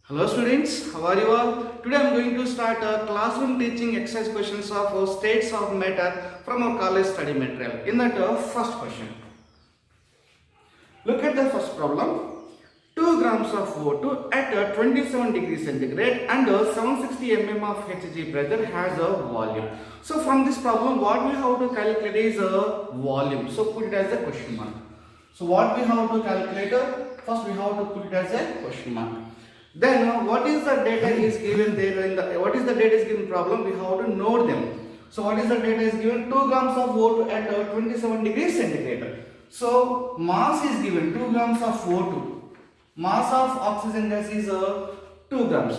Hello students, how are you all? Today I am going to start a classroom teaching exercise questions of states of matter from our college study material. In that first question, look at the first problem. 2 grams of O2 at 27 degrees centigrade and 760 mm of Hg pressure has a volume. So from this problem what we have to calculate is a volume. So put it as a question mark. So what we have to calculate? First we have to put it as a question mark. Then what is the data is given there in the what is the data is given problem, we have to note them. So what is the data is given? 2 grams of O2 at 27 degrees centigrade. So mass is given 2 grams of O2. Mass of oxygen gas is 2 grams.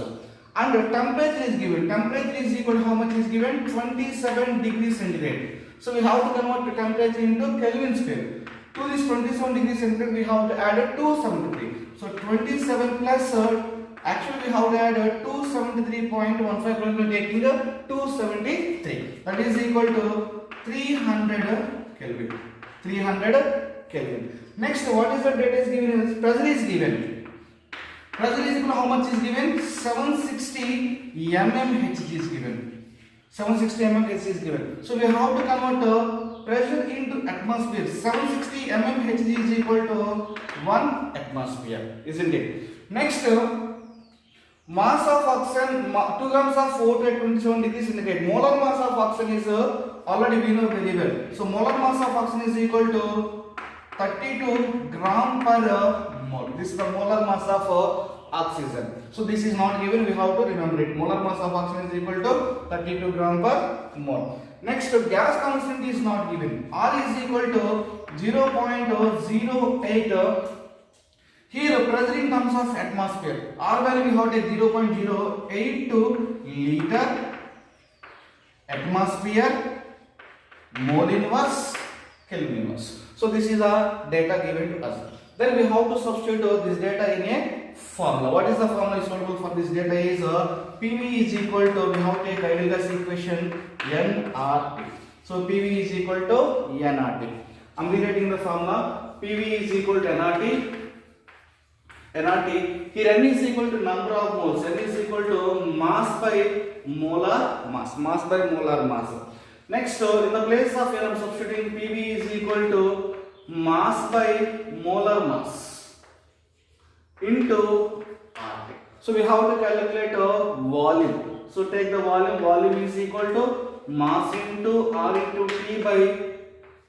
And temperature is given. Temperature is equal to how much is given? 27 degrees centigrade. So we have to convert the temperature into Kelvin square. To this 27 degrees centigrade we have to add 273. So 27 plus actually we have to add 273.15 because we are taking 273. That is equal to 300 Kelvin. 300 Kelvin. Next, what is the data is given? Pressure is given. Pressure is equal to how much is given? 760 mmHg is given. 760 mmHg is given. So we have to convert pressure into atmosphere. 760 mmHg is equal to 1 atmosphere, isn't it? Next, mass of oxygen, 2 grams of O2 at 27 degrees centigrade. Molar mass of oxygen is already we know very well. So molar mass of oxygen is equal to 32 gram per mole. This is the molar mass of oxygen. So this is not given, we have to remember it. Molar mass of oxygen is equal to 32 gram per mole. Next, gas constant is not given. R is equal to 0.08. Here pressure in terms of atmosphere. R value we have to 0.082 liter atmosphere mole inverse Kelvin inverse. So this is the data given to us. Then we have to substitute this data in a formula. What is the formula suitable for this data is PV is equal to, we have to take ideal gas equation nRT. So PV is equal to nRT. I am rewriting the formula. PV is equal to nRT. nRT. Here n is equal to number of moles. N is equal to mass by molar mass. Mass by molar mass. Next, in the place of N, I am substituting PV is equal to mass by molar mass into RT. So we have to calculate a volume. So take the volume. Volume is equal to mass into R into T by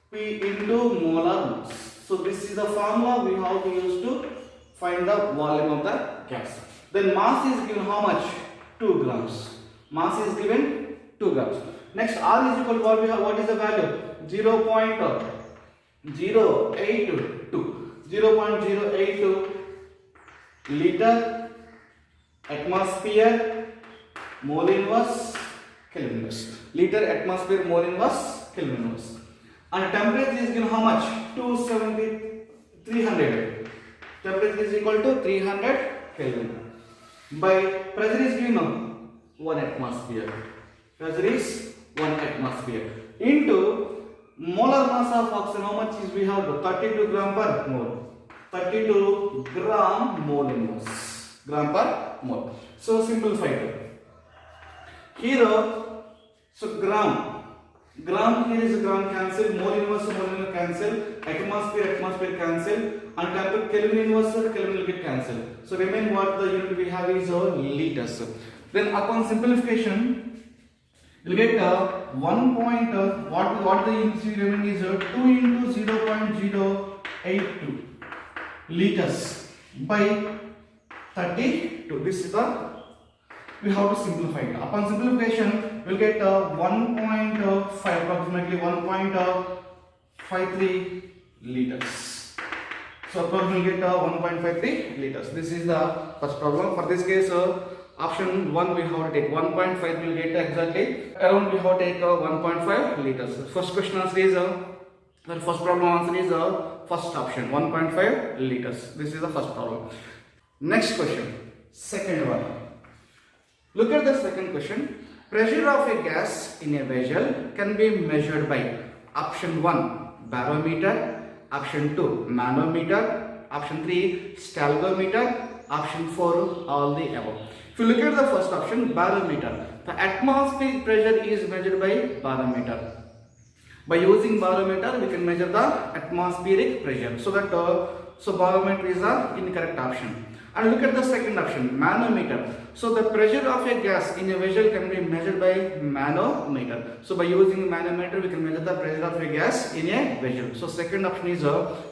P into molar mass. So this is the formula we have to use to find the volume of the gas. Then mass is given how much? 2 grams. Mass is given 2 grams. Next, R is equal to what is the value? 0.082. 0.082 liter atmosphere mole inverse Kelvin inverse. Liter atmosphere mole inverse Kelvin inverse. And temperature is given how much? 300. Temperature is equal to 300 Kelvin. By pressure is given 1 atmosphere. Pressure is 1 atmosphere into molar mass of oxygen. How much is we have? 32 gram per mole. 32 gram mole inverse. Gram per mole. So simplified. Here, so gram here is a gram cancel. Mole inverse cancel. Atmosphere cancel. And Kelvin inverse Kelvin will get cancelled. So remain what the unit we have is liters. Then upon simplification, you will get 1 point what the units remain is 2 into 0.082 liters by 32. This is the we have to simplify it. Upon simplification, we will get 1.5 approximately 1.53 liters. So approximately get 1.53 liters. This is the first problem. For this case, option 1 we have to take 1.5, we will get exactly around we have to take 1.5 liters. First question answer is the first problem answer is first option 1.5 liters. This is the first problem. Next question, second one. Look at the second question. Pressure of a gas in a vessel can be measured by option 1 barometer, option 2 manometer, option 3 stalgometer, Option 4, all the above. If you look at the first option, barometer. The atmospheric pressure is measured by barometer. By using barometer, we can measure the atmospheric pressure. So barometer is the incorrect option. And look at the second option, manometer. So the pressure of a gas in a vessel can be measured by manometer. So by using manometer, we can measure the pressure of a gas in a vessel. So second option is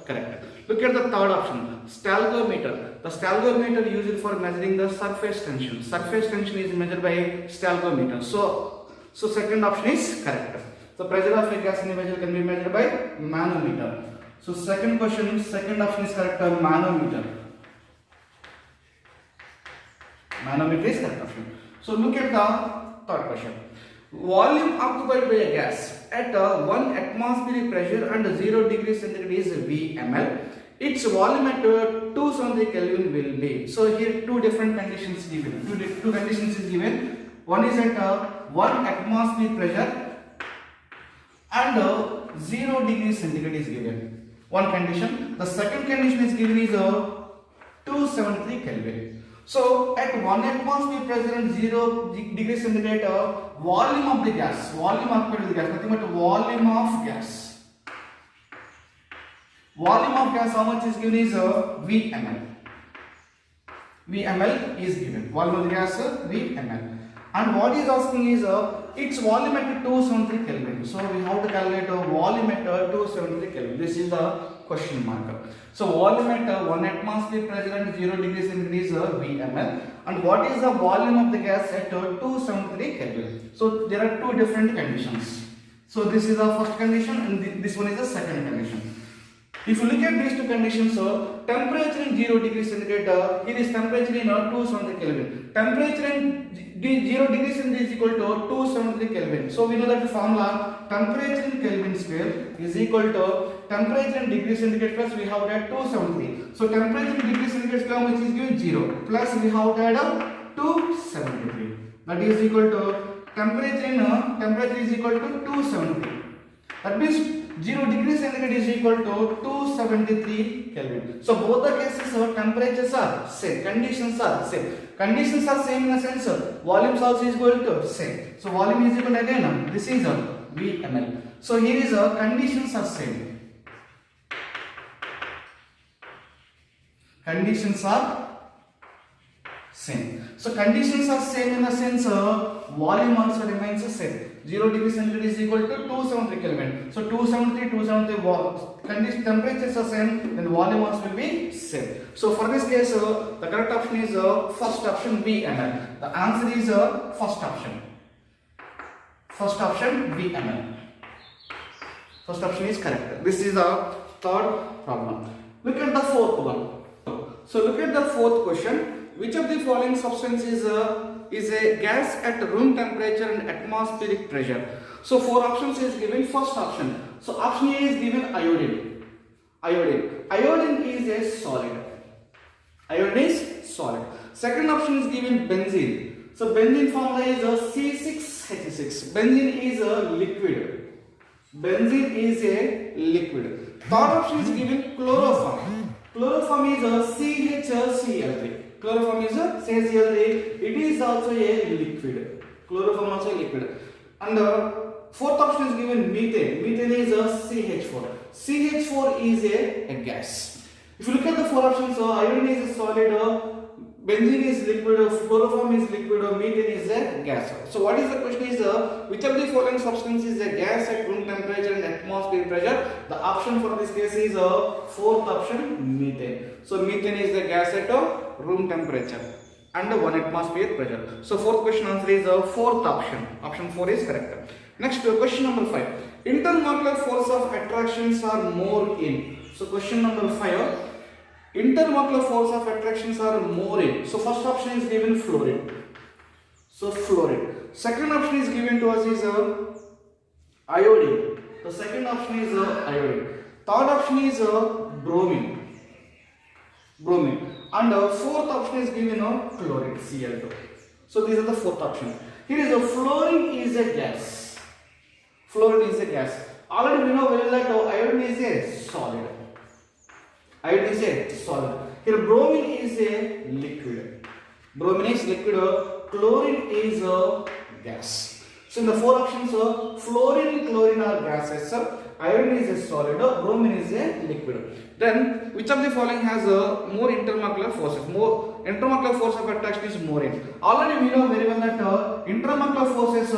correct. Look at the third option, stalgometer. The stalgometer used for measuring the surface tension. Surface tension is measured by stalgometer. So second option is correct. The pressure of a gas in a vessel can be measured by manometer. So second question, second option is correct, manometer. Manometer is correct option. So look at the third question. Volume occupied by a gas at 1 atmospheric pressure and 0 degrees centigrade is Vml. Its volume at 270 Kelvin will be. So here two different conditions given. Two conditions is given. One is at 1 atmospheric pressure and 0 degrees centigrade is given. One condition. The second condition is given is 273 Kelvin. So at 1 atmosphere pressure and 0 degrees centigrade, volume of the gas, volume occupied with the gas, nothing but volume of gas. Volume of gas, how much is given is Vml. Vml is given. Volume of the gas, Vml. And what is asking is its volume at 273 Kelvin. So we have to calculate volume at 273 Kelvin. This is the question mark. So volume at 1 atmosphere pressure and 0 degrees centigrade is Vml. And what is the volume of the gas at 273 Kelvin? So there are two different conditions. So this is the first condition and this one is the second condition. If you look at these two conditions, temperature in 0 degrees centigrade, here is temperature in 273 Kelvin. Temperature in 0 degrees centigrade is equal to 273 Kelvin. So we know that the formula temperature in Kelvin square is equal to temperature in degrees centigrade plus we have that 273. So temperature in degrees centigrade square which is given 0 plus we have that 273. That is equal to temperature is equal to 273. That means 0 degrees centigrade is equal to 273 Kelvin. So both the cases temperatures are same, conditions are same. Conditions are same in the sense volumes also is equal to same. So volume is equal again, this is Vml. So here is conditions are same. Conditions are same. So conditions are same in the sense volume also remains the same. 0 degree centigrade is equal to 273 Kelvin. So 273 temperatures are same, then volume also will be same. So for this case, the correct option is first option Vml. The answer is first option. First option Vml. First option is correct. This is the third problem. Look at the fourth one. So look at the fourth question. Which of the following substances is a gas at room temperature and atmospheric pressure? So four options is given. First option. So option A is given iodine. Iodine is a solid. Iodine is solid. Second option is given benzene. So benzene formula is C6H6. Benzene is a liquid. Benzene is a liquid. Third option is given chloroform. Chloroform is a CHCl3. Chloroform is a CHCl3. It is also a liquid. Chloroform also a liquid. And fourth option is given methane. Methane is a CH4. CH4 is a gas. If you look at the four options, iodine is a solid, benzene is liquid, chloroform is liquid, methane is a gas. So what is the question is, which of the following substance is a gas at room temperature and atmospheric pressure? The option for this case is fourth option, methane. So methane is the gas at room temperature and 1 atmosphere pressure. So fourth question answer is fourth option. Option 4 is correct. Next question number 5. Intermolecular force of attractions are more in. So question number 5. Intermolecular force of attractions are more in. So first option is given fluorine. So fluorine. Second option is given to us is iodine. The second option is iodine. Third option is bromine. And fourth option is given chlorine, Cl2. So these are the fourth option. Here is fluorine is a gas. Fluorine is a gas. Already we know well that iodine is a solid. Iodine is a solid. Here bromine is a liquid. Bromine is liquid. Chlorine is a gas. So in the four options, fluorine, chlorine are gases. Iron is a solid. Bromine is a liquid. Then which of the following has more intermolecular forces? More intermolecular force of attraction is more in. Already we know very well that intermolecular forces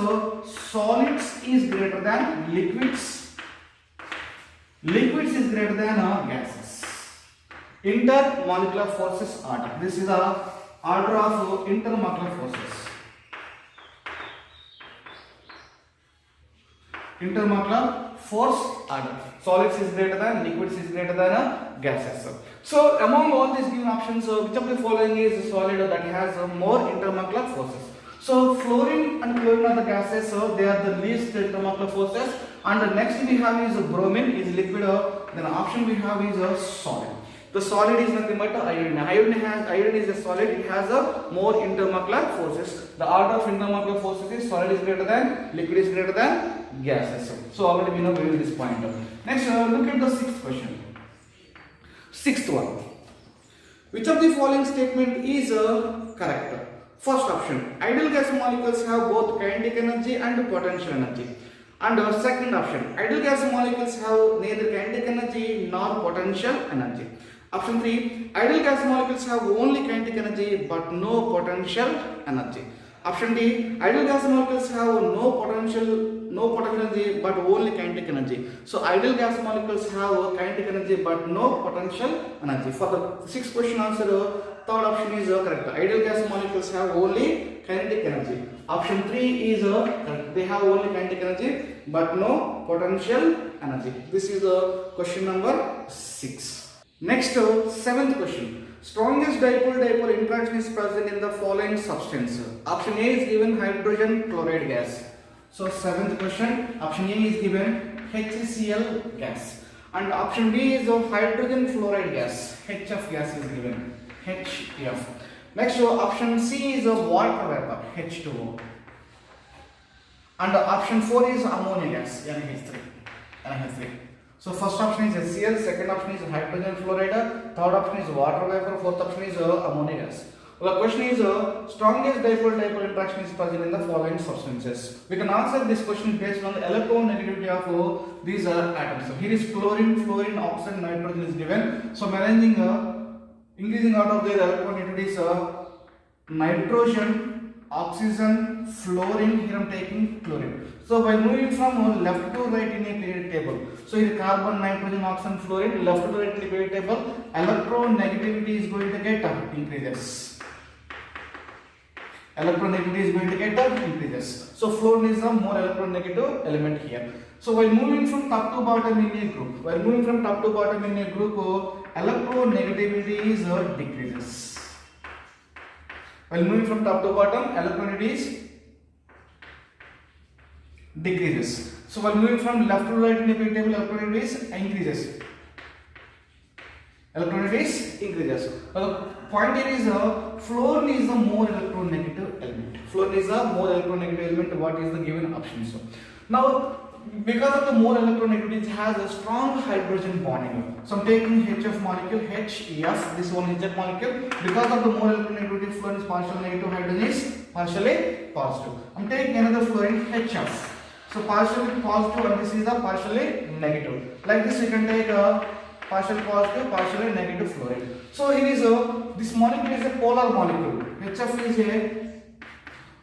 solids is greater than liquids. Liquids is greater than gases. Intermolecular forces order. This is the order of intermolecular forces. Intermolecular force order. Solids is greater than, liquids is greater than gases. So among all these given options, which of the following is a solid that has more intermolecular forces? So fluorine and chlorine are the gases, so they are the least intermolecular forces. And the next we have is bromine is liquid. Then option we have is a solid. The solid is nothing but iron. Iron is a solid. It has a more intermolecular forces. The order of intermolecular forces is solid is greater than, liquid is greater than gases. So already we know this point. Next, look at the sixth question. Sixth one. Which of the following statement is correct? First option. Ideal gas molecules have both kinetic energy and potential energy. And second option. Ideal gas molecules have neither kinetic energy nor potential energy. Option 3, ideal gas molecules have only kinetic energy but no potential energy. Option D, ideal gas molecules have no potential energy but only kinetic energy. So ideal gas molecules have kinetic energy but no potential energy. For the sixth question answer, third option is correct. Ideal gas molecules have only kinetic energy. Option 3 is correct. They have only kinetic energy but no potential energy. This is question number 6. Next, seventh question. Strongest dipole-dipole interaction is present in the following substance. Option A is given hydrogen chloride gas. So seventh question, option A is given HCl gas. And option B is hydrogen fluoride gas. HF gas is given. HF. Next, option C is water vapor. H2O. And option 4 is ammonia gas. NH3. So first option is HCl, second option is hydrogen fluoride, third option is water vapor, fourth option is ammonia gas. Well, the question is strongest dipole-dipole interaction is present in the following substances. We can answer this question based on the electronegativity of these atoms. So here is chlorine, fluorine, oxygen, nitrogen is given. So managing increasing out of their electronegativities, nitrogen, oxygen, fluorine. Here I am taking chlorine. So by moving from left to right in a periodic table, so here carbon, nitrogen, oxygen, fluorine, left to right in the periodic table, electronegativity is going to get increases. Electronegativity is going to get increases. So fluorine is the more electronegative element here. So while moving from top to bottom in a group, electronegativity is decreases. While moving from top to bottom, electronegativity is decreases. So while moving from left to right in the periodic table, electronegativity is increases. The point here is fluorine is the more electronegative element. What is the given option? So now because of the more electronegativity, it has a strong hydrogen bonding. So I'm taking HF molecule, HF, this one HF molecule. Because of the more electronegativity, fluorine is partially negative, hydrogen is partially positive. I'm taking another fluorine, HF. So partially positive and this is a partially negative. Like this we can take a partially positive, partially negative fluorine. So here is this molecule is a polar molecule. HF is a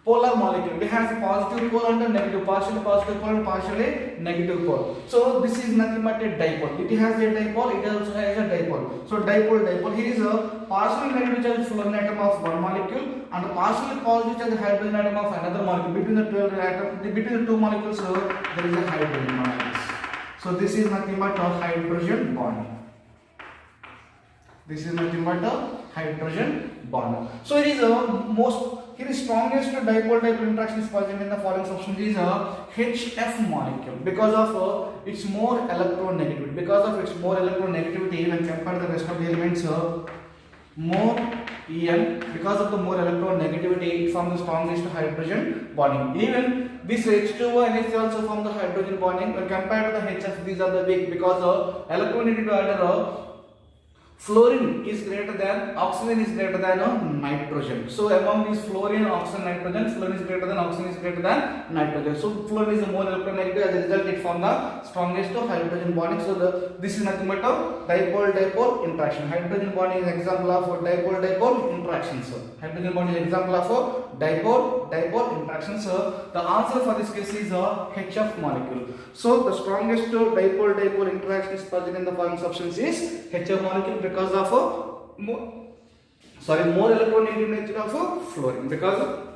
polar molecule. It has a positive pole and a negative, partially positive pole and partially negative pole. So this is nothing but a dipole. It has a dipole, it also has a dipole. So dipole. Here is a partially negative charge fluorine atom of one molecule and a partially positive charge hydrogen atom of another molecule. Between the two molecules there is a hydrogen bond. So this is nothing but a hydrogen bond. So it is here is strongest dipole-dipole interaction is present in the following substance is HF molecule because of its more electronegativity when compared to the rest of the elements more En. Because of the more electronegativity it forms the strongest hydrogen bonding. Even this H2O and H also form the hydrogen bonding when compared to the HF. These are the weak because of electronegativity order Fluorine is greater than, oxygen is greater than nitrogen. So among these fluorine, oxygen, nitrogen, fluorine is greater than, oxygen is greater than nitrogen. So fluorine is more electronegative. As a result, it forms the strongest hydrogen bonding. So this is nothing but a dipole-dipole interaction. Hydrogen bonding is an example of dipole-dipole interaction. So hydrogen bonding is an example of dipole-dipole interaction. So the answer for this case is a HF molecule. So the strongest dipole-dipole interaction is present in the following substance is HF molecule because of more electronegative nature of fluorine. Because of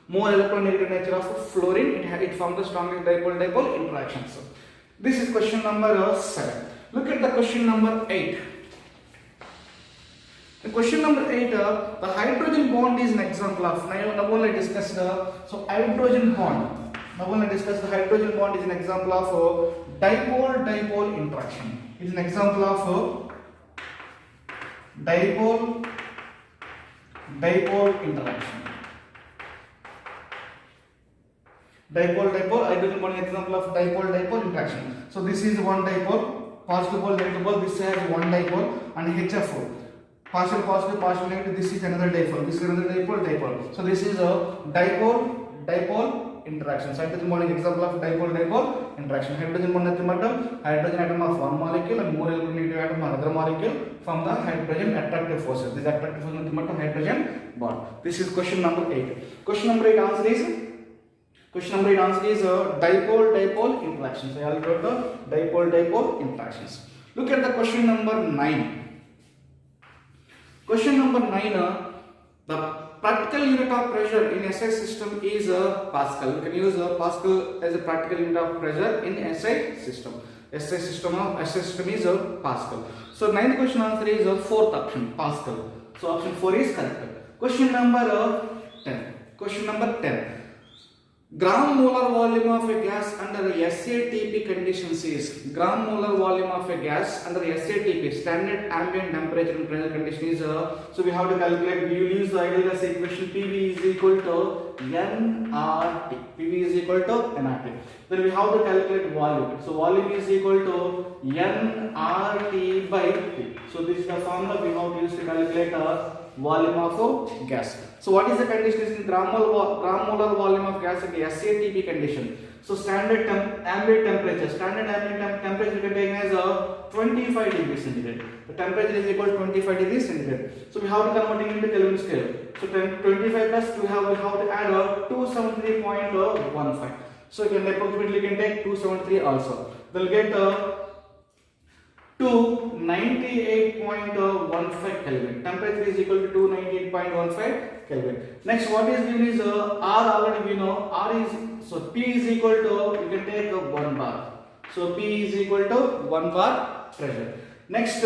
more electronegative nature of fluorine, it forms the strongest dipole-dipole interaction. So this is question number 7. Look at the question number 8. The question number 8, the hydrogen bond is an example of, now only discussed so hydrogen bond. Now only discussed the hydrogen bond is an example of dipole-dipole interaction. It is an example of dipole-dipole interaction. Dipole-dipole, hydrogen bond is an example of dipole-dipole interaction. So this is one dipole, positive pole, negative pole, this has one dipole, and HF. Partial positive, partial negative, this is another dipole, this is another dipole. So this is a dipole-dipole interaction. So hydrogen bond is an example of dipole-dipole interaction. Hydrogen bond is hydrogen atom of one molecule and more electronegative atom of another molecule from the hydrogen attractive forces. This attractive force is hydrogen bond. This is question number 8. Question number 8 answer is dipole-dipole interaction. So I will wrote the dipole-dipole interactions. Look at the question number 9. Question number 9, the practical unit of pressure in SI system is Pascal. You can use Pascal as a practical unit of pressure in SI system. SI system is Pascal. So 9th question answer is 4th option, Pascal. So option 4 is correct. Question number 10. Question number 10. Gram molar volume of a gas under SATP conditions is, gram molar volume of a gas under SATP, standard ambient temperature and pressure condition is, so we have to calculate, we will use the ideal gas equation, PV is equal to nRT. PV is equal to nRT. Then we have to calculate volume. So volume is equal to nRT by P. So this is the formula we have to use to calculate volume of gas. So what is the condition is in gram molar volume of gas at the SATP condition. So standard ambient temperature, temperature contained as 25 degrees centigrade. The temperature is equal to 25 degrees centigrade. So we have to convert it into Kelvin scale. So 25 plus we have to add 273.15. So you can approximately take 273 also. We'll get 298.15 Kelvin. Temperature is equal to 298.15 Kelvin. Next, what is given is R already we know. R is, so P is equal to, you can take 1 bar. So P is equal to 1 bar pressure. Next,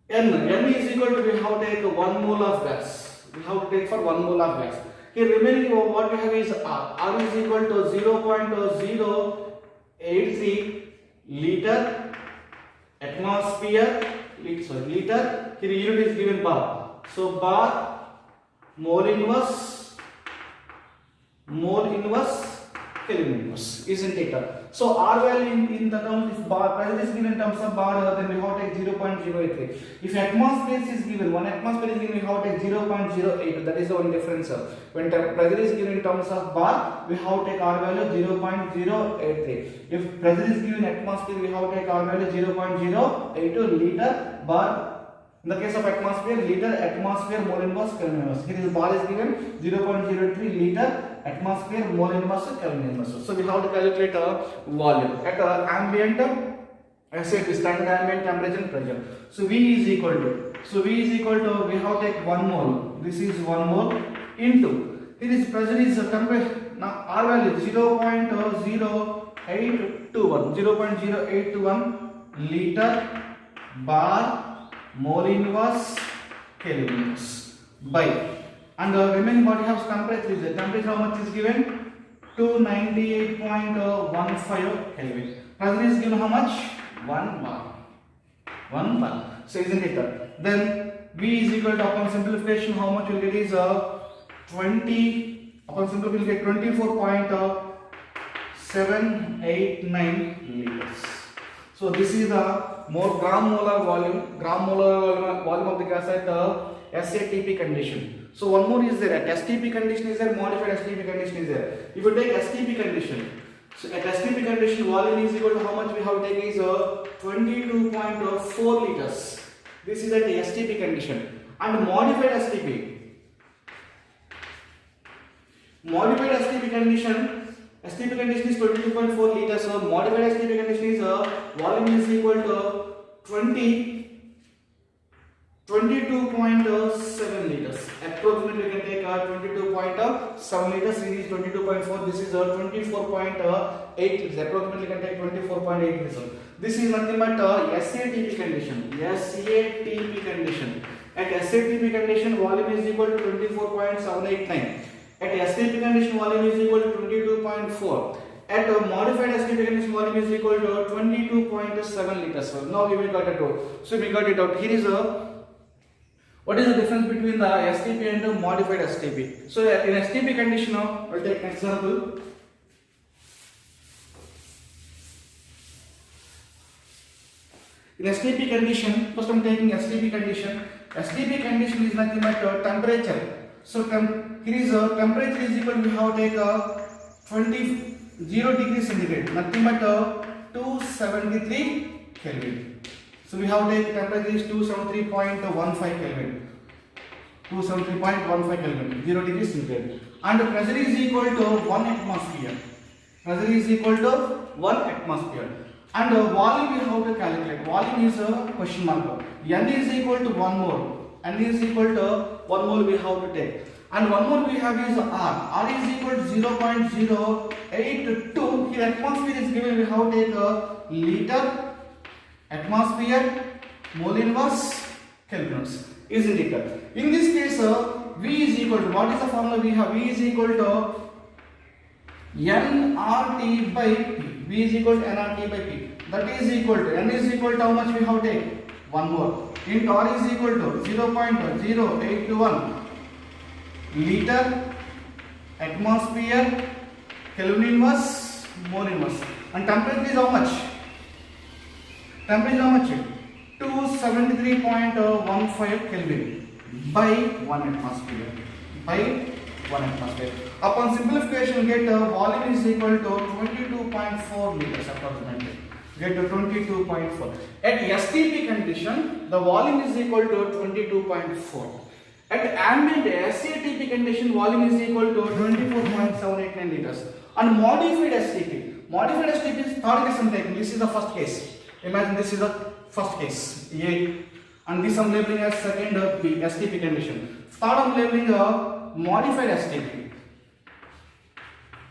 N is equal to, we have to take 1 mole of gas. We have to take for 1 mole of gas. Here remaining what we have is R. R is equal to 0.083 liter atmosphere, liter, here unit is given bar. So bar mole inverse Kelvin inverse, isn't it? So R value in the terms, if bar pressure is given in terms of bar, then we have to take 0.083. If atmosphere is given, 1 atmosphere is given, we have to take 0.08. That is the only difference. When pressure is given in terms of bar, we have to take R value 0.083. If pressure is given atmosphere, we have to take R value 0.082 liter bar. In the case of atmosphere, liter atmosphere mole inverse Kelvin inverse. Here is bar is given 0.03 liter atmosphere mole inverse Kelvin inverse. So we have to calculate volume at ambient SAT, standard ambient temperature and pressure. So V is equal to, we have to take 1 mole. This is 1 mole into, here is pressure is temperature. Now R value 0.0821 liter bar mole inverse Kelvin inverse by, and the remaining body has temperature is, temperature how much is given? 298.15 Kelvin. Pressure is given how much? 1 bar. So isn't it? Then V is equal to, upon simplification, how much will get is 20, upon simplification will get 24.789 liters. So this is the more gram molar volume of the gas at SATP condition. So one more is there, at STP condition is there, modified STP condition is there. If you take STP condition, so at STP condition volume is equal to how much we have taken is 22.4 liters. This is at the STP condition. And modified STP condition is 22.4 liters. So modified STP condition is volume is equal to 22.7 liters. Approximately we can take 22.7 liters. This is 22.4. This is 24.8. Approximately we can take 24.8 liters. This is nothing but SATP condition. SATP condition. At SATP condition, volume is equal to 24.789. At STP condition, volume is equal to 22.4. At modified STP condition, volume is equal to 22.7 liters. So now we will got it out. So we got it out. Here is what is the difference between the STP and the modified STP? So in STP condition, now I will take an example. In STP condition, first I am taking STP condition. STP condition is nothing but temperature. So here is temperature is equal to, we have take 0 degrees centigrade, nothing but 273 Kelvin. So we have take temperature is 273.15 Kelvin. 273.15 Kelvin, 0 degrees centigrade. And the pressure is equal to 1 atmosphere. Pressure is equal to 1 atmosphere. And volume we have to calculate. Volume is a question mark. N is equal to 1 mole. N is equal to 1 mole we have to take. And one more we have is R. R is equal to 0.082. Here atmosphere is given, we have to take liter, atmosphere, mole inverse, Kelvins. Isn't it? In this case, V is equal to, what is the formula we have? V is equal to nRT by P. V is equal to nRT by P. That is equal to, N is equal to how much we have to take? 1 more. Into R is equal to 0.0821 liter, atmosphere, Kelvin inverse, mole inverse. And temperature is how much? Temperature is how much? 273.15 Kelvin by 1 atmosphere. By 1 atmosphere. Upon simplification, get volume is equal to 22.4 liters approximately. Get to 22.4. At STP condition, the volume is equal to 22.4. At ambient SATP condition, volume is equal to 24.789 liters. And modified STP. Modified STP is third case I am taking. This is the first case. Imagine this is the first case A, and this I am labeling as second B, STP condition. Third I am labeling modified STP.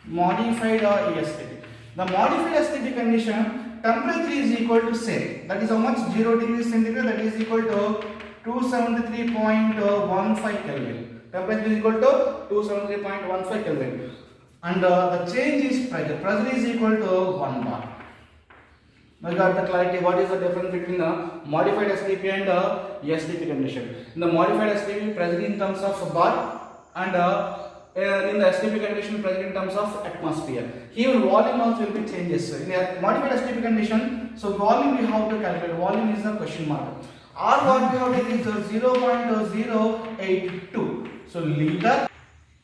Modified STP. The modified STP condition, temperature is equal to same. That is how much? 0 degrees centigrade. That is equal to 273.15 Kelvin. Temperature is equal to 273.15 Kelvin. And the change is pressure. Pressure is equal to 1 bar. Now got the clarity. What is the difference between the modified STP and STP condition? In the modified STP, pressure in terms of bar, and in the STP condition, pressure in terms of atmosphere. Here volume also will be changes. In the modified STP condition, so volume we have to calculate. Volume is the question mark. R what we have taken is 0.082. So liter.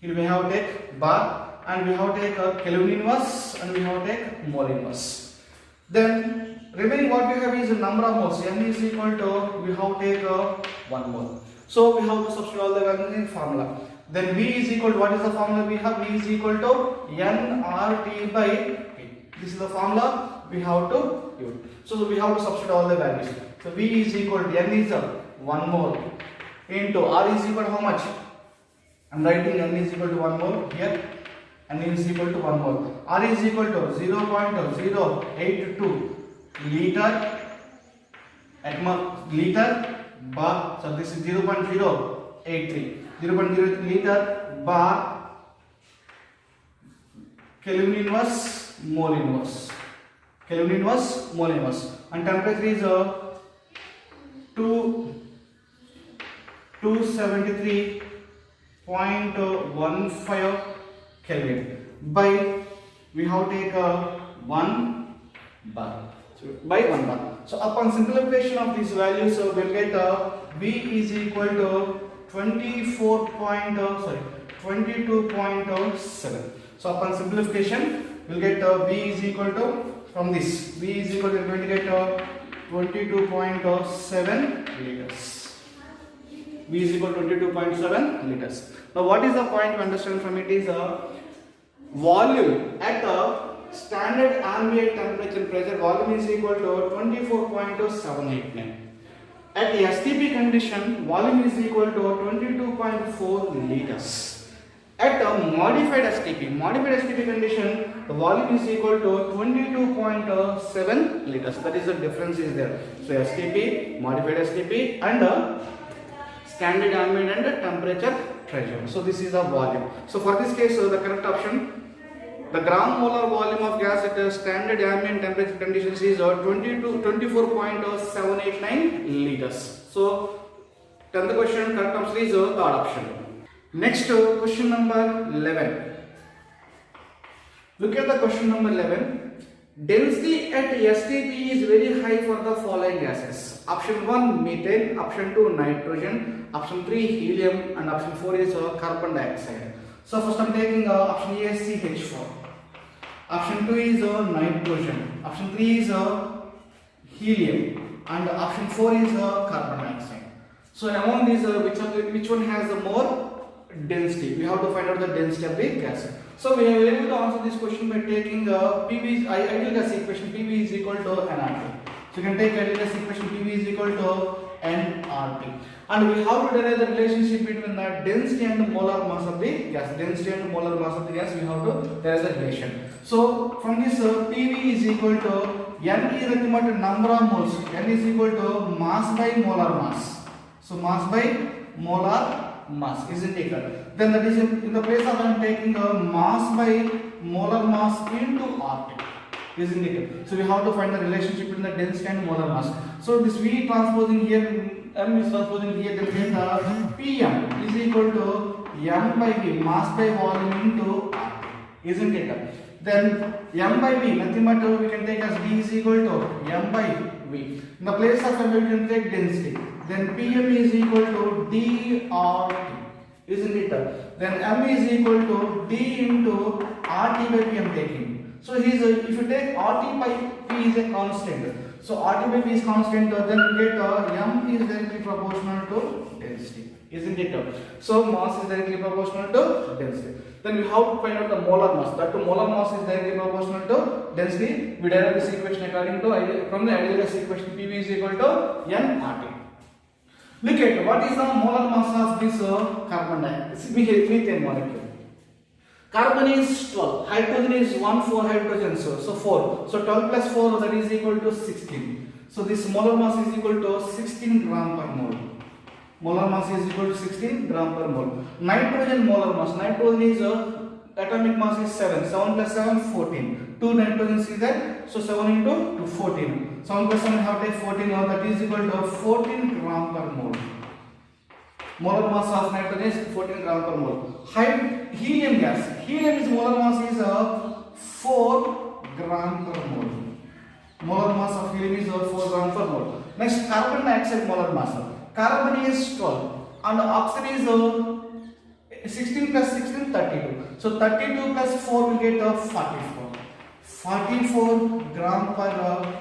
Here we have take bar, and we have take Kelvin inverse, and we have take mole inverse. Then remaining what we have is the number of moles. N is equal to, we have take 1 mole. So we have to substitute all the values in formula. Then V is equal to, what is the formula we have? V is equal to nRT by P. This is the formula we have to use. So we have to substitute all the values. So V is equal to, N is 1 mole into R is equal to how much? I am writing N is equal to 1 mole here. N is equal to 1 mole. R is equal to 0.082 liter, liter bar. So this is 0.083. 0.03 liter bar Kelvin inverse, mole inverse. Kelvin inverse, mole inverse. And temperature is 273.15 Kelvin by, we have take 1 bar. So by 1 bar. So upon simplification of these values, we'll get V is equal to 22.7. So upon simplification, we'll get V is equal to, from this, V is equal to, we're going to get 22.7 liters. V is equal to 22.7 liters. Now what is the point to understand from it is volume at a standard ambient temperature and pressure, volume is equal to 24.789. At the STP condition, volume is equal to 22.4 liters. At a modified STP condition, the volume is equal to 22.7 liters. That is the difference is there. So STP, modified STP, and standard ambient and temperature pressure. So this is a volume. So for this case, the correct option, the gram molar volume of gas at a standard ambient temperature conditions is 24.789 liters. So 10th question, correct option is third option. Next, question number 11. Look at the question number 11. Density at STP is very high for the following gases. Option 1 methane, option 2 nitrogen, option 3 helium, and option 4 is carbon dioxide. So first I'm taking option A is CH4. Option 2 is nitrogen. Option 3 is helium, and option 4 is carbon dioxide. So among these, which one has the more density? We have to find out the density of the gas. So we are able to answer this question by taking PV ideal gas equation. PV is equal to nRT. So you can take ideal gas equation. PV is equal to nRT. And we have to derive the relationship between the density and molar mass of the gas. Density and molar mass of the gas, we have to derive the relation. So from this, PV is equal to N is nothing but number of moles. N is equal to mass by molar mass. So mass by molar mass, isn't it? Then that is in the place of I am taking the mass by molar mass into RT, isn't it? So we have to find the relationship between the density and molar mass. So this V transposing here, M is transposing here, then we get PM is equal to M by V, mass by volume into RT, isn't it? Then M by V, nothing but we can take as D is equal to M by V. In the place of M, we can take density. Then PM is equal to dRT, isn't it? Then M is equal to D into RT by P I'm taking. So if you take RT by P is a constant. So RT by P is constant, then we get M is directly proportional to density, isn't it? So mass is directly proportional to density. Then we have to find out the molar mass. That to molar mass is directly proportional to density. We derive this equation according to from the ideal gas equation. PV is equal to nRT. Look at what is the molar mass of this carbon dioxide, methane molecule. Carbon is 12, hydrogen is 4 hydrogens, so 4. So 12 plus 4, that is equal to 16. So this molar mass is equal to 16 gram per mole. Molar mass is equal to 16 gram per mole. Nitrogen molar mass. Nitrogen is atomic mass is 7. 7 plus 7, 14. 2 nitrogens is there. So 7 into 14. 7 plus 7 have to take 14. Now that is equal to 14 gram per mole. Molar mass of nitrogen is 14 gram per mole. Helium gas. Helium is molar mass is 4 gram per mole. Molar mass of helium is 4 gram per mole. Next, carbon dioxide molar mass. Carbon is 12 and oxygen is 16 plus 16, 32. So 32 plus 4 will get 44. 44 gram per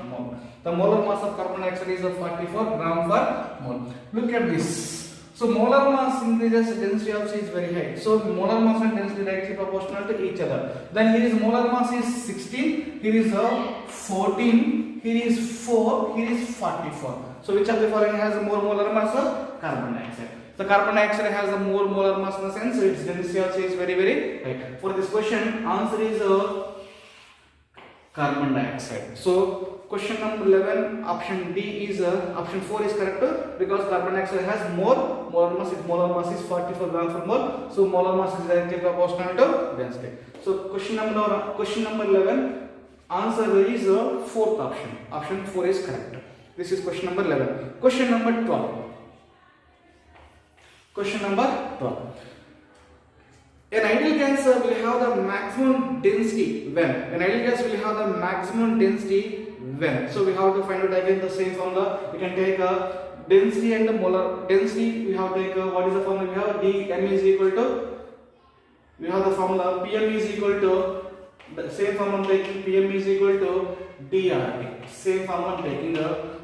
mole. The molar mass of carbon dioxide is 44 gram per mole. Look at this. So molar mass increases, density also is very high. So molar mass and density directly proportional to each other. Then here is molar mass is 16, here is 14, here is 4, here is 44. So which of the following has more molar mass? Carbon dioxide. The carbon dioxide has a more molar mass in the sense its density also is very high. For this question, answer is carbon dioxide. So question number 11, option D is option 4 is correct because carbon dioxide has more molar mass. Its molar mass is 44 grams per mole. So molar mass is directly proportional to density. So question number 11, answer is fourth option. Option 4 is correct. This is question number 11. Question number 12. Question number 12. An ideal gas will have the maximum density when? An ideal gas will have the maximum density when. So we have to find out again the same formula. We can take density and the molar density. We have to take what is the formula? We have dm is equal to, we have the formula Pm is equal to, the same formula I'm taking, Pm is equal to dRT. Same formula I'm taking.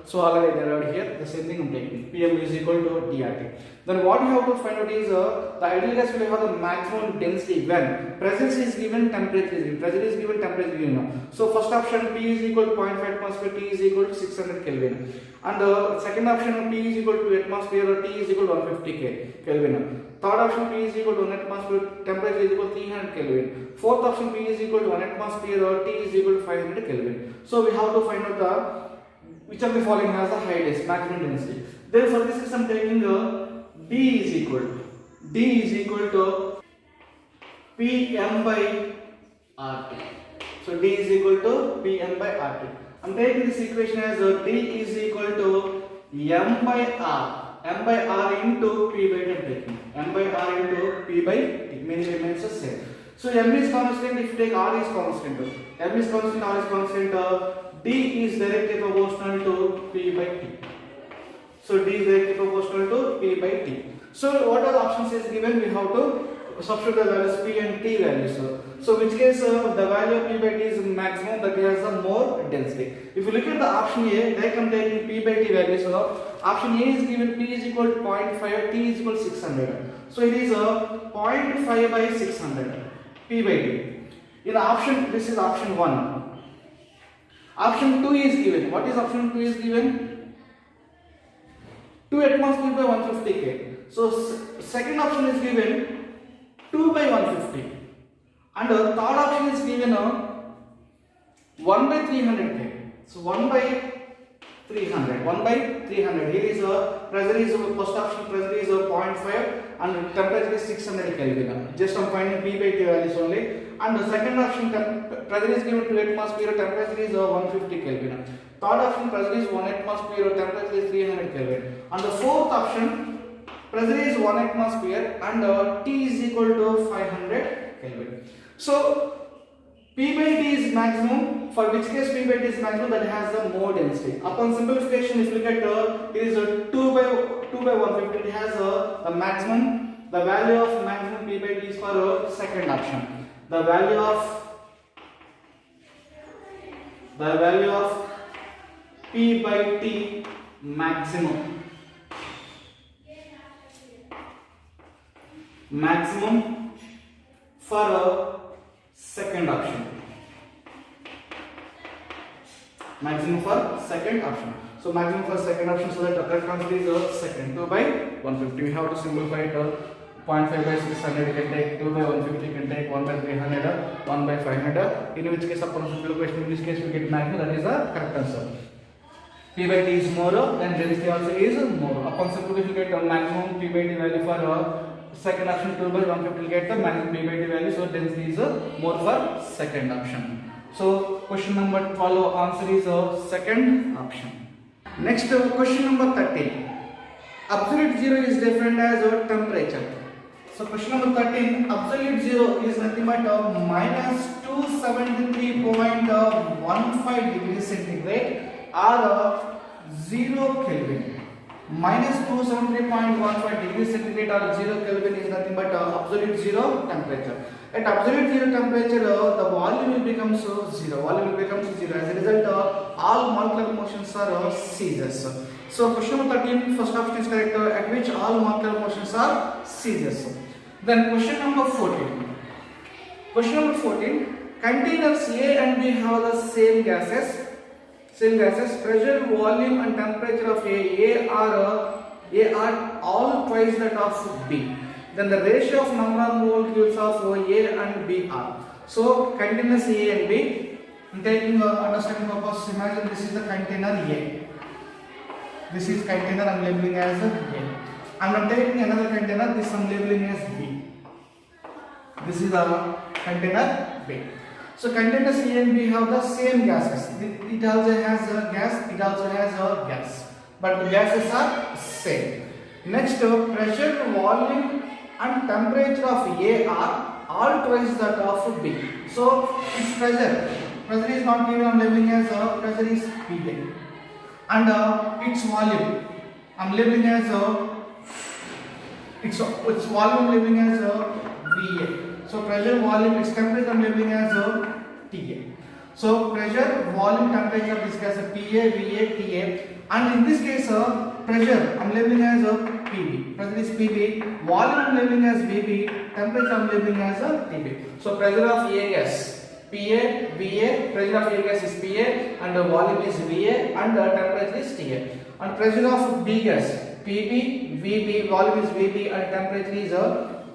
So already derived here, the same thing I'm taking. Pm is equal to dRT. Then what you have to find out is the ideal gas will have the maximum density when pressure is given, temperature is given. Pressure is given, temperature is given. So first option P is equal to 0.5 atmosphere, T is equal to 600 Kelvin. And the second option P is equal to atmosphere or T is equal to 150 Kelvin. Third option P is equal to 1 atmosphere, temperature is equal to 300 Kelvin. Fourth option P is equal to 1 atmosphere or T is equal to 500 Kelvin. So we have to find out the which of the following has the highest maximum density. Then for this case I am taking D is equal to Pm by RT. So D is equal to Pm by RT. I am taking this equation as D is equal to M by R. M by R into P by T I am taking. M by R into P by T means remains the same. So M is constant, if you take R is constant. M is constant, R is constant. D is directly proportional to P by T. So D is directly proportional to P by T. So what are the options is given? We have to substitute the values P and T values. So which case the value of P by T is maximum, that has the more density. If you look at the option A, like I am taking P by T values. Option A is given P is equal to 0.5, T is equal to 600. So it is 0.5 by 600 P by T. In option, this is option 1. Option 2 is given. What is option 2 is given? 2 atmosphere by 150 K. So second option is given 2 by 150. And third option is given 1 by 300 K. So 1 by 300. 1 by 300. Here is pressure is first option, pressure is 0.5 and temperature is 600 Kelvin. Just I'm finding P by T values only. And the second option, pressure is given 2 atmosphere, temperature is 150 Kelvin. Third option, pressure is 1 atmosphere, temperature is 300 Kelvin. And the fourth option, pressure is 1 atmosphere and T is equal to 500 Kelvin. So P by T is maximum, for which case P by T is maximum, that has the more density. Upon simplification, if you look at it is 2 by 150, it has the maximum, the value of maximum P by T is for second option. The value of P by T maximum for second option. Maximum for second option. So maximum for second option, so that the correct answer is second. 2 by 150. We have to simplify it. 0.5 by 600 you can take, 2 by 150 you can take, 1 by 300, 1 by 500. In which case upon simplification, in this case we get maximum, that is the correct answer. P by T is more, then density also is more. Upon simplification you get the maximum P by T value for second option, 2 by 150 will get the maximum P by T value, so density is more for second option. So question number 12 answer is second option. Next question number 13. Absolute zero is defined as temperature. So question number 13, absolute zero is nothing but minus 273.15 degrees centigrade or 0 Kelvin. Minus 273.15 degrees centigrade or 0 Kelvin is nothing but absolute zero temperature. At absolute zero temperature, the volume will become zero. Volume will become zero. As a result, all molecular motions are ceases. So question number 13, first option is correct, at which all molecular motions are ceases. Then question number 14. Question number 14, containers A and B have the same gases. Pressure, volume and temperature of A are all twice that of B. Then the ratio of number of molecules of A and B are. So containers A and B, taking understanding purpose, imagine this is the container A. This is container I am labeling as A. And I am taking another container, this I am labeling as B. This is the container B. So containers A and B have the same gases. It also has a gas, it also has a gas. But the gases are same. Next, pressure, volume and temperature of A are all twice that of B. So its pressure, Pressure is not given. I'm labeling as pressure is PA, and its volume I'm labeling as its volume I'm labeling as VA. So pressure, volume, its temperature I'm labeling as TA. So pressure, volume, temperature of this gas PA, VA, TA, and in this case pressure I'm labeling as PB. Pressure is PB, volume I'm labeling as VB, temperature I'm labeling as TB. So pressure of A gas PA, VA, pressure of A gas is PA, and the volume is VA, and the temperature is TA. And pressure of B gas PB, VB, volume is VB, and temperature is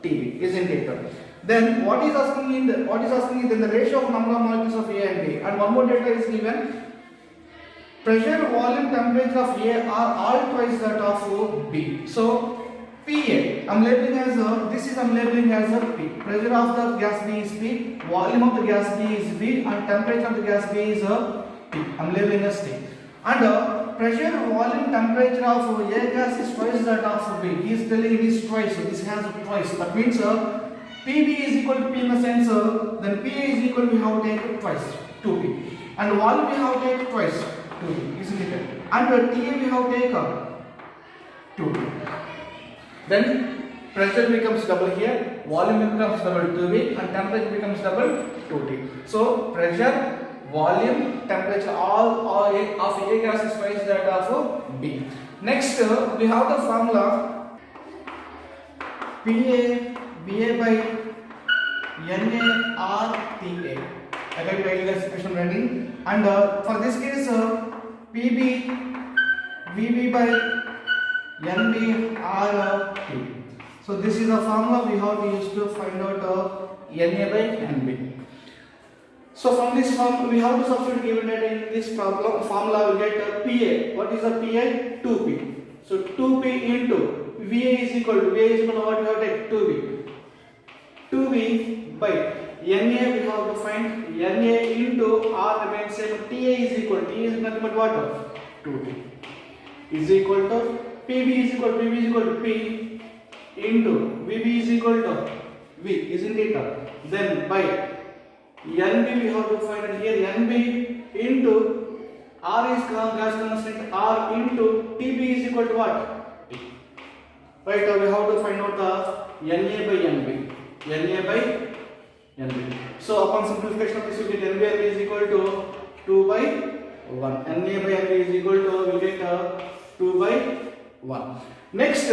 TB, isn't it? Then what is asking is then the ratio of number of molecules of A and B, and one more data is given. Pressure, volume, temperature of A are all twice that of B. So PA I'm labeling as I'm labeling as P. Pressure of the gas B is P, volume of the gas B is V, and temperature of the gas B is T. I'm labeling as T. And pressure, volume, temperature of A gas is twice that of B. He is telling it is twice. So this has twice. That means PB is equal to P in the sense then PA is equal to we have to take twice 2P, and volume we have to take twice 2P, isn't it? And TA we have to take 2P. Then pressure becomes double here, volume becomes double 2V, and temperature becomes double 2T. So pressure, volume, temperature all of A gas is twice that of B. Next we have the formula PA VA by NA RTA. I can tell you the question ready. And for this case PB VB by NB RT. So this is the formula we have to use to find out NA by NB. So from this form we have to substitute given data in this problem. Formula will get PA. What is the PA? 2P. So 2P into VA is equal to what we have to take 2V. 2V by NA we have to find NA into R remains same. TA is equal to nothing but what? 2T is equal to PB is equal to P into VB is equal to V, isn't it? Then by NB we have to find it here NB into R is gas constant R into TB is equal to what? T. Right, we have to find out the NA by NB. NA by NB. So upon simplification of this we get NB is equal to 2 by 1. NA by NB is equal to we get 2 by 1. Next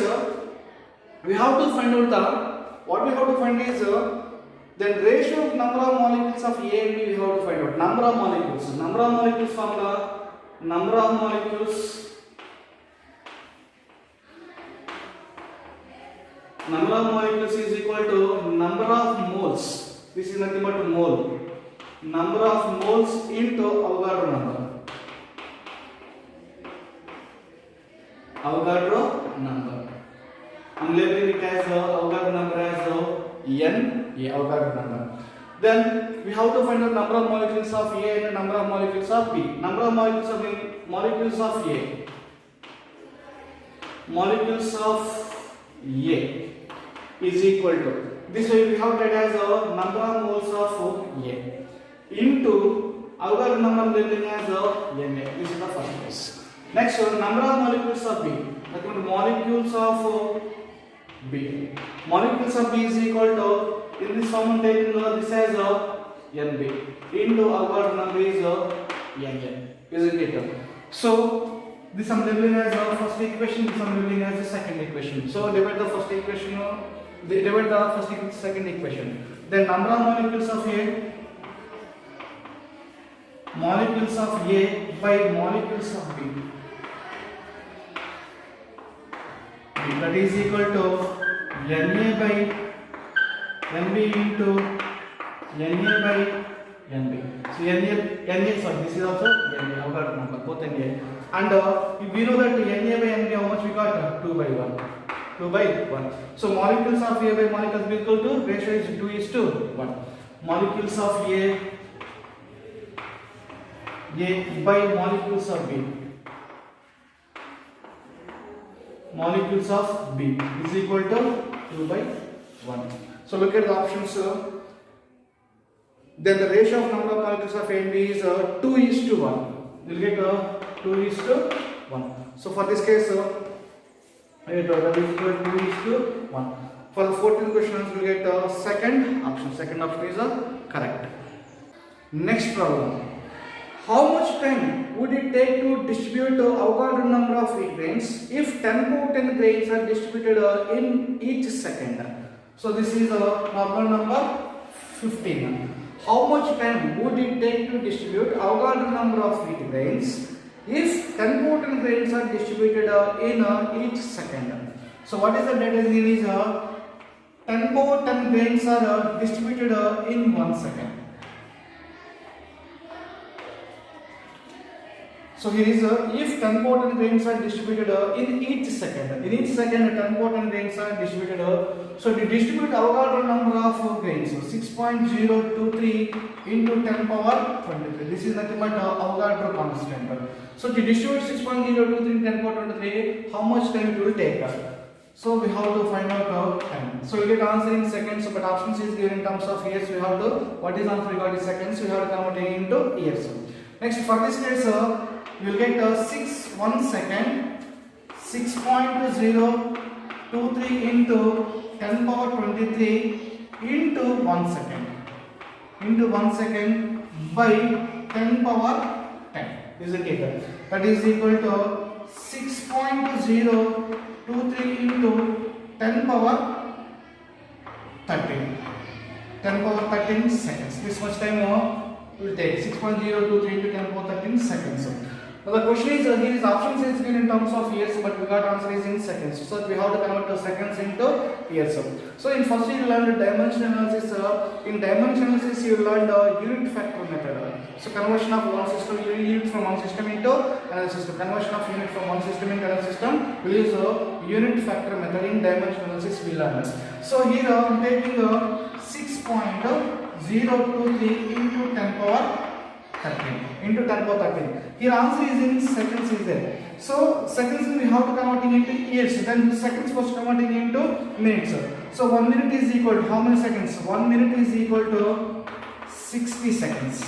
we have to find out what we have to find is the ratio of number of molecules of A and B we have to find out. Number of molecules formula, number of molecules is equal to number of moles. This is nothing but mole. Number of moles into Avogadro number. Avogadro number. I'm labeling it as Avogadro number as N, Avogadro number. Then we have to find out number of molecules of A and number of molecules of B. Number of molecules of A. Molecules of A is equal to, this way we have that as a number of moles of A into Avogadro number I'm labeling as Na. This is the first case. Next number of molecules of B. That means molecules of B. Molecules of B is equal to, in this form I'm taking this as NB into Avogadro number is Na, isn't it? So this I'm labeling as the first equation, this I'm labeling as the second equation. So divide the first equation, divide the first second equation. Then number of molecules of A by molecules of B. That is equal to Na by NB into Na by NB. So Na, sorry, this is also Na, Avogadro number, both Na. And we know that Na by NB, how much we got? 2 by 1. 2 by 1. So molecules of A by molecules B equal to, ratio is 2 is to 1. Molecules of A by molecules of B. Molecules of B is equal to 2 by 1. So look at the options. then the ratio of number of characters of int is 2:1. You'll get 2:1. So for this case, that is equal to 2:1. For the 14th question, we'll get second option. Second option is correct. Next problem. How much time would it take to distribute the Avogadro number of wheat grains if 10 power 10 grains are distributed in each second? So this is problem number 15. How much time would it take to distribute Avogadro number of wheat grains if 10 power 10 grains are distributed in each second? So what is the data here is 10 power 10 grains are distributed in 1 second. So here is if 10 power 10 grains are distributed in each second. In each second 10 power 10 grains are distributed. So to distribute Avogadro number of grains, 6.023 into 10 power 23. This is nothing but Avogadro constant. So to distribute 6.023 into 10 power 23, how much time it will take? So we have to find out time. So we get answer in seconds, but options is given in terms of years. We have to, what is answer regarding seconds? We have to convert it into years. Next, for this case, you will get 1 second, 6.023 into 10 power 23 into 1 second. Into 1 second by 10 power 10. Is it equal? That is equal to 6.023 into 10 power 13. 10 power 13 seconds. This much time will take 6.023 into 10 power 13 seconds. Now the question is, here is options is given in terms of years, but we got answer is in seconds. So we have to convert the seconds into years. So in first you learned dimension analysis. In dimension analysis you learned unit factor method. So conversion of one system, unit from one system into another system. Conversion of unit from one system into another system. We use unit factor method in dimension analysis we learned. So here I am taking 6.023 into 10 power 13 into 10 power 13. Here answer is in seconds is there. So seconds we have to converting into years. Then seconds was converting into minutes. So 1 minute is equal to how many seconds? 1 minute is equal to 60 seconds.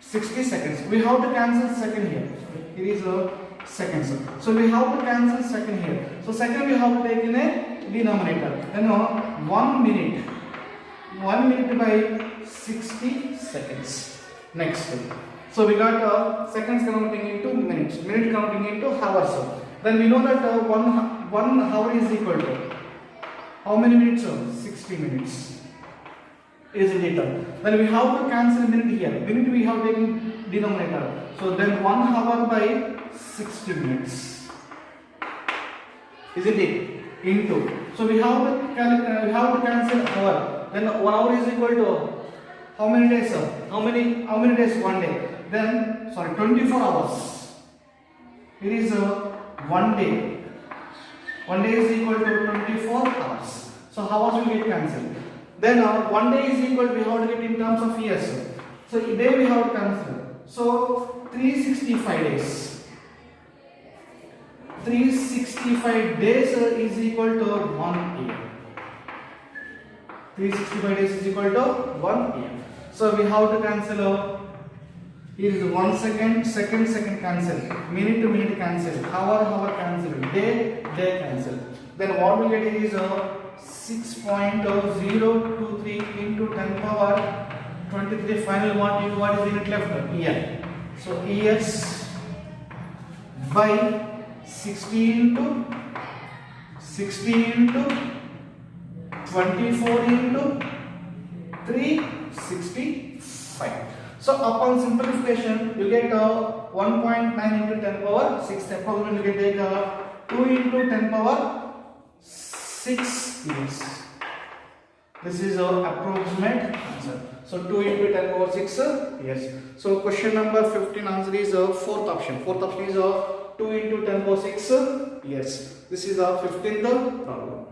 60 seconds. We have to cancel second here. Here is seconds. So we have to cancel second here. So second we have to take in a denominator. Then 1 minute. 1 minute by 60 seconds. Next. So we got seconds converting into minutes, minute converting into hours. Then we know that one hour is equal to how many minutes? 60 minutes. Isn't it? Then we have to cancel minute here. Minute we have taken denominator. So then 1 hour by 60 minutes. Isn't it? Into. So we have to cancel hour. Then 1 hour is equal to how many days? How many days? 1 day. Then 24 hours. It is 1 day. 1 day is equal to 24 hours. So hours will get cancelled. Then 1 day is equal, we have to get in terms of years. So day we have to cancel. So 365 days. 365 days is equal to 1 year. 365 days is equal to 1 year. So we have to cancel. Here is 1 second, second cancel, minute to minute cancel, hour cancel, day cancel. Then what we get is 6.023 into 10 power 23. Final what is unit left? Year. So years by 60 into 24 into 365. So upon simplification, you get 1.9 into 10 power 6. Approximately you get 2 into 10 power 6 years. This is our approximate answer. So 2 into 10 power 6 years. So question number 15 answer is fourth option. Fourth option is 2 into 10 power 6 years. This is our 15th problem.